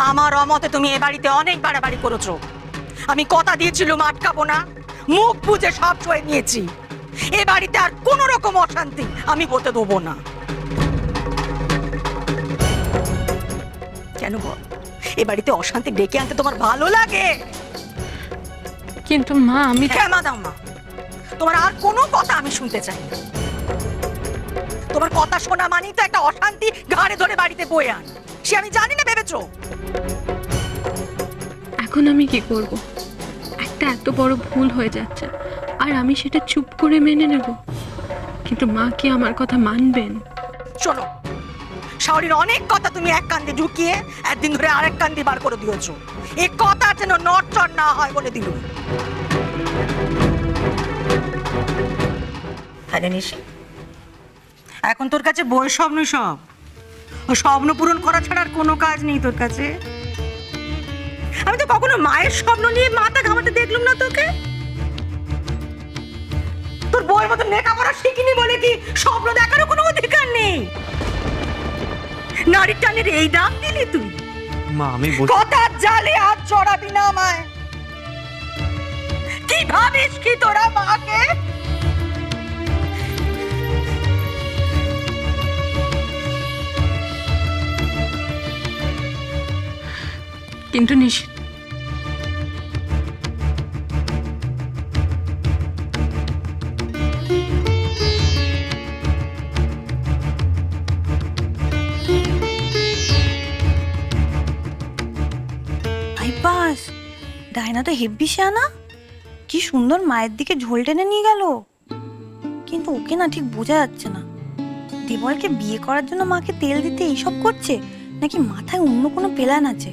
আমার অমতে তুমি এ বাড়িতে অনেক বাড়াবাড়ি করেছো। আমি কথা দিয়েছিলাম আটকাবো না, মুখ বুঝে সব সয়ে নিয়েছি। এ বাড়িতে আর কোনো রকম অশান্তি আমি হতে দেবো না। কেন বল, এ বাড়িতে অশান্তি ডেকে আনতে তোমার ভালো লাগে? কিন্তু মা, আমি হ্যাঁ মাদাম মা, তোমার আর কোনো কথা আমি শুনতে চাই না। তোমার কথা শোনা মানেই তো একটা অশান্তি ঘাড়ে ধরে বাড়িতে বয়ে আন। সে আমি জানি না ভেবেছো? এখন আমি কি করব? একটা এত বড় ভুল হয়ে যাচ্ছে আর আমি সেটা চুপ করে মেনে নেব, কিন্তু মা কি আমার কথা মানবেন? শোনো, শাওরির অনেক কথা তুমি এক কান্দে ঢুকিয়ে একদিন ধরে আরেক কান্দে বার করে দিয়েছো। এই কথা যেন নড়চড় না হয় বলে দিল। হ্যাঁ জানিস, এখন তোর কাছে বই স্বপ্ন সব, ও স্বপ্ন পূরণ করা ছাড়া আর কোনো কাজ নেই তোর কাছে। আমি তো কখনো মায়ের স্বপ্ন নিয়ে মাথা ঘামাতে দেখলাম না তোকে। তোর বইয়ের মতো লেখাপড়া শিখিনি বলে কি স্বপ্ন দেখারও কোনো অধিকার নেই? নারীর টানের এই দাম দিলি তুই? মা আমি কথার জালে হাত জড়াবি না আমায়। কি ভাবিস কি তোরা মাকে? কিন্তু নিশিত, বাস ডায়না তো হেব্বি শিয়ানা, কি সুন্দর মায়ের দিকে ঝোল টেনে নিয়ে গেল। কিন্তু ওকে না ঠিক বোঝা যাচ্ছে না, দেবলকে বিয়ে করার জন্য মাকে তেল দিতে এইসব করছে নাকি মাথায় অন্য কোনো প্ল্যান আছে।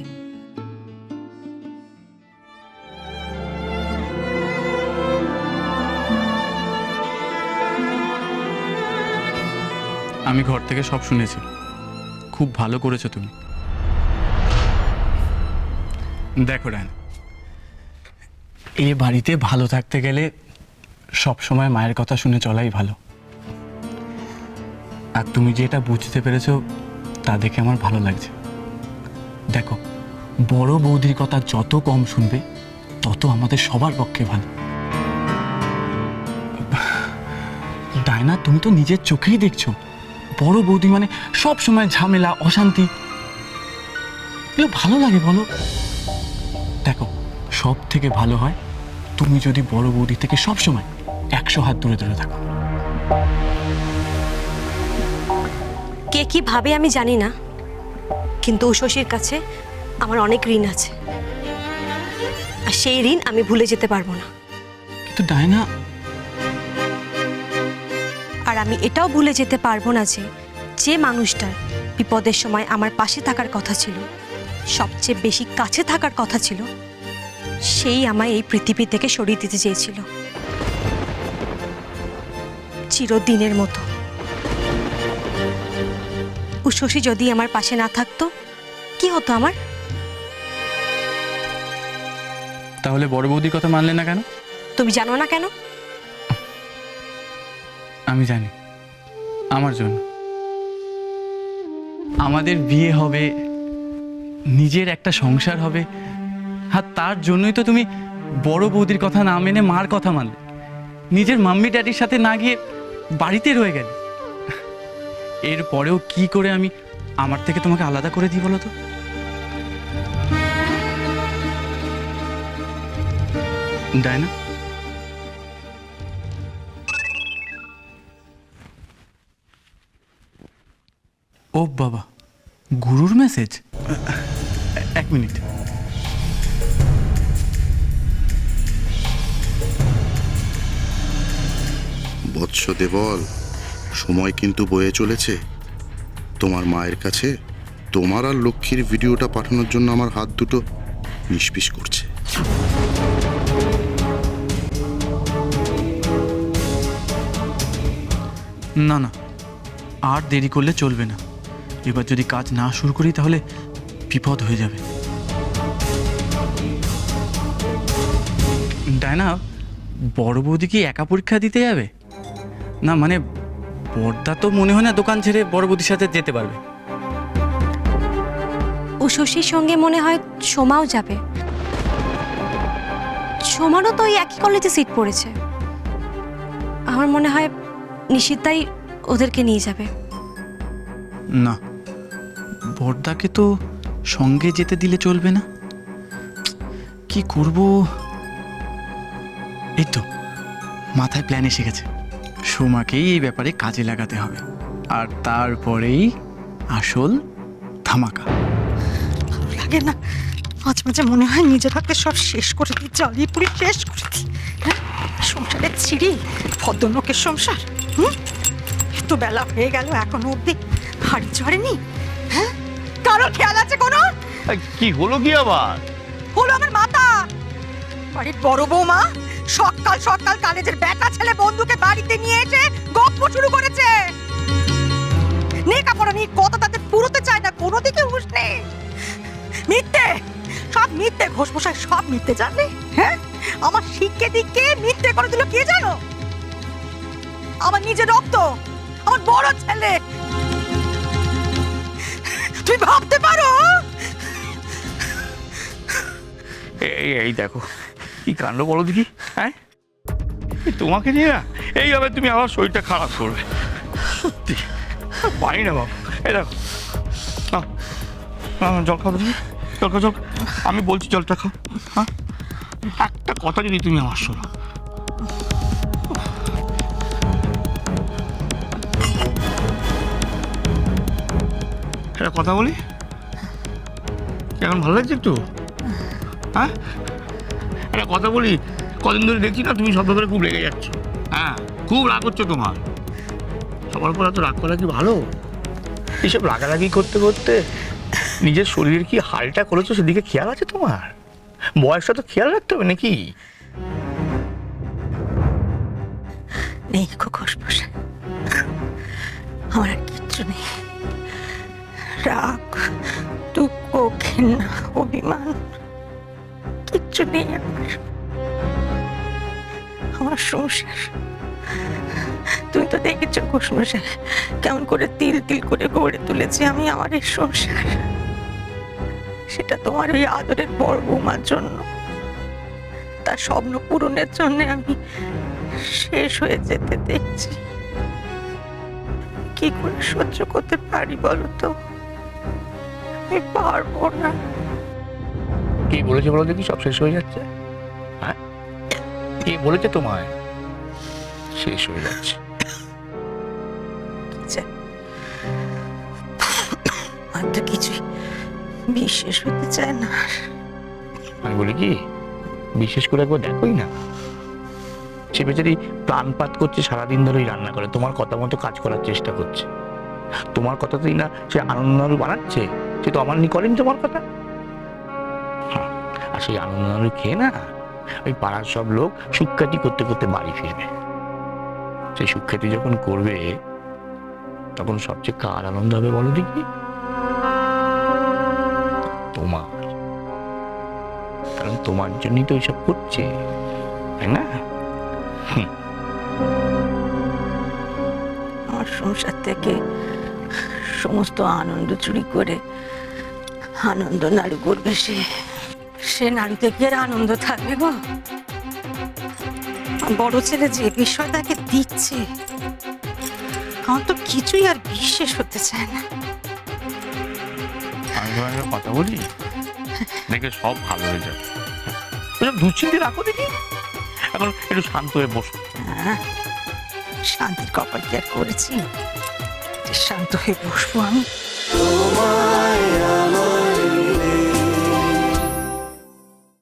আমি ঘর থেকে সব শুনেছি। খুব ভালো করেছো তুমি। দেখো রায়না, এ বাড়িতে ভালো থাকতে গেলে সব সময় মায়ের কথা শুনে চলাই ভালো। আর তুমি যেটা বুঝতে পেরেছো তা দেখে আমার ভালো লাগছে। দেখো, বড় বৌদির কথা যত কম শুনবে তত আমাদের সবার পক্ষে ভালো। ডায়না, তুমি তো নিজের চোখেই দেখছো বড় বৌদি মানে সব সময় ঝামেলা অশান্তি। এগুলো ভালো লাগে বলো? দেখো, সব থেকে ভালো হয় তুমি যদি বড় বৌদি থেকে সব সময় 100 হাত দূরে দূরে থাকো। কে কি ভাবে আমি জানি না, কিন্তু শশীর কাছে আমার অনেক ঋণ আছে, আর সেই ঋণ আমি ভুলে যেতে পারবো না। কিন্তু ডায়না, আর আমি এটাও ভুলে যেতে পারবো না যে যে মানুষটার বিপদের সময় আমার পাশে থাকার কথা ছিল, সবচেয়ে বেশি কাছে থাকার কথা ছিল, সেই আমায় এই পৃথিবী থেকে সরিয়ে দিতে চেয়েছিল চিরদিনের মতো। শশী যদি আমার পাশে না থাকতো কি হতো আমার? তাহলে বড় বৌদির কথা মানলে না কেন? তুমি জানো না কেন? আমি জানি, আমার জন্য। আমাদের বিয়ে হবে, নিজের একটা সংসার হবে, আর তার জন্যই তো তুমি বড় বৌদির কথা না মেনে মার কথা মানলে। নিজের মাম্মি ড্যাডির সাথে না গিয়ে বাড়িতে রয়ে গেলে। এর পরেও কি করে আমি আমার থেকে তোমাকে আলাদা করে দিই বলো তো? ডায়না, ও বাবা, গুরুর মেসেজ। এক মিনিট। বৎস দেবল, সময় কিন্তু বয়ে চলেছে। তোমার মায়ের কাছে তোমার আর লক্ষ্মীর ভিডিওটা পাঠানোর জন্য আমার হাত দুটো নিষ্পিস করছে। না না, আর দেরি করলে চলবে না। এবার যদি কাজ না শুরু করি তাহলে বিপদ হয়ে যাবে। ডায়না, বড় বৌদি কি একা পরীক্ষা দিতে যাবে? না মানে বড়দা তো মনে হয় না দোকান ছেড়ে বড় বৌদির সাথে যেতে পারবে। শশীর সঙ্গে মনে হয় সোমাও যাবে। সোমারও তো ওই একই কলেজে সিট পড়েছে। আমার মনে হয় নিশিতাই ওদেরকে নিয়ে যাবে। না, বড়দাকে তো সঙ্গে যেতে দিলে চলবে না। কি করব? এই তো মাথায় প্ল্যান এসে গেছে। সোমাকেই এই ব্যাপারে কাজে লাগাতে হবে, আর তারপরেই আসল ধামাকা। লাগে না মাঝে মাঝে মনে হয় নিজে থাকতে সব শেষ করে দিই, জ্বালিয়ে পুরি শেষ করে দিই। হ্যাঁ, সংসারের ছিঁড়ি ভদ্রলোকের সংসার। এত বেলা হয়ে গেল এখনো অব্দি হাড়ি ঝরেনি। হ্যাঁ, কারো খেয়াল আছে কোনো? কি হলো কি আবার? হলো আমার মাথা। বাড়ির বড় বৌমা সকাল সকাল কলেজের বেটা ছেলে বন্ধুকে বাড়িতে নিয়ে এসে গপ্প শুরু করেছে। নেকাপড়া নিয়ে কথা তাদের পুরোতে চায় না, কোনো দিকে হুঁশ নেই। মিথ্যে, সব মিথ্যে, ঘোষমশাই সব মিথ্যে, জানলে? হ্যাঁ, আমার শিখকে দিককে মিথ্যে করে দিল কে জানো? আমার নিজের রক্ত, আমার বড় ছেলে। তুই ভাবতে পারো? এই দেখো কি কাণ্ড বলো দেখি। হ্যাঁ, তোমাকে নিয়ে না এইভাবে তুমি আবার শরীরটা খারাপ করবে, সত্যি পারি না বাবু। এই দেখো, জল খাও তুমি, জল খাও, জল। আমি বলছি জলটা খাও। হ্যাঁ, একটা কথা যদি তুমি আমার শোনো, একটা কথা বলি, কেমন ভালো লাগছে একটু? হ্যাঁ, একটা কথা বলি, কদিন ধরে দেখছি না তুমি সব ব্যাপারে খুব রেগে যাচ্ছ। হ্যাঁ, খুব রাগ হচ্ছে তোমার। সবার উপর এত রাগ করা কি ভালো? এইসব রাগারাগি করতে করতে নিজের শরীরের কি হালটা করেছো সেদিকে খেয়াল আছে তোমার? বয়সটা তো খেয়াল রাখতে হবে নাকি? নেই গো ঘোষমশাই, আমার আর কিচ্ছু নেই। রাগ, দুঃখ, ঘৃণা, অভিমান কিচ্ছু নেই আমার। আমার সংসার তুমি তো দেখেছো ঘোষমশাই, কেমন করে তিল তিল করে গড়ে তুলেছি আমি আমার এই সংসার। সেটা তোমার ওই আদরের বড় বৌমার জন্য, তার স্বপ্ন পূরণের জন্য আমি শেষ হয়ে যেতে দেখছি। কি করে সহ্য করতে পারি বলো তো? আমি পারবো না। কে বলেছে বলো দেখি সব শেষ হয়ে যাচ্ছে? হ্যাঁ, কে বলেছে তোমায় শেষ হয়ে যাচ্ছে? আর তো কিছুই বিশ্বাস হতে চায় না। আমি বলি কি, বিশেষ করে একবার দেখোই না, সে বেচারি প্রাণপাত করছে, সারাদিন ধরেই রান্না করে, তোমার কথা মতো কাজ করার চেষ্টা করছে। তোমার কথাতেই না সে আনন্দ বানাচ্ছে, সে তো আমার নি করেন তোমার কথা। আর সেই আনন্দ খেয়ে না ওই পাড়ার সব লোক সুখ্যাতি করতে করতে বাড়ি ফিরবে। সেই সুখ্যাতি যখন করবে তখন সবচেয়ে কার আনন্দ হবে বলো দেখি? তোমার। কারণ তোমার জন্যই তো এইসব করছে, তাই না? আমার সংসার থেকে সমস্ত আনন্দ চুরি করে আনন্দ নাড়ু করবে সে। সে নাড়ুতে কি আর আনন্দ থাকবে গো? বড় ছেলে যে বিষয় তাকে দিচ্ছে, আমার তো কিছুই আর বিশ্বাস হতে চায় না। আমি তোমার একটা কথা বলি, দেখে সব ভালো হয়ে যাবে। ওসব দুশ্চিন্তে রাখো দেখি, এখন একটু শান্ত হয়ে বসো। হ্যাঁ, শান্তির কপাল কি আর করেছি যে শান্ত হয়ে বসবো আমি?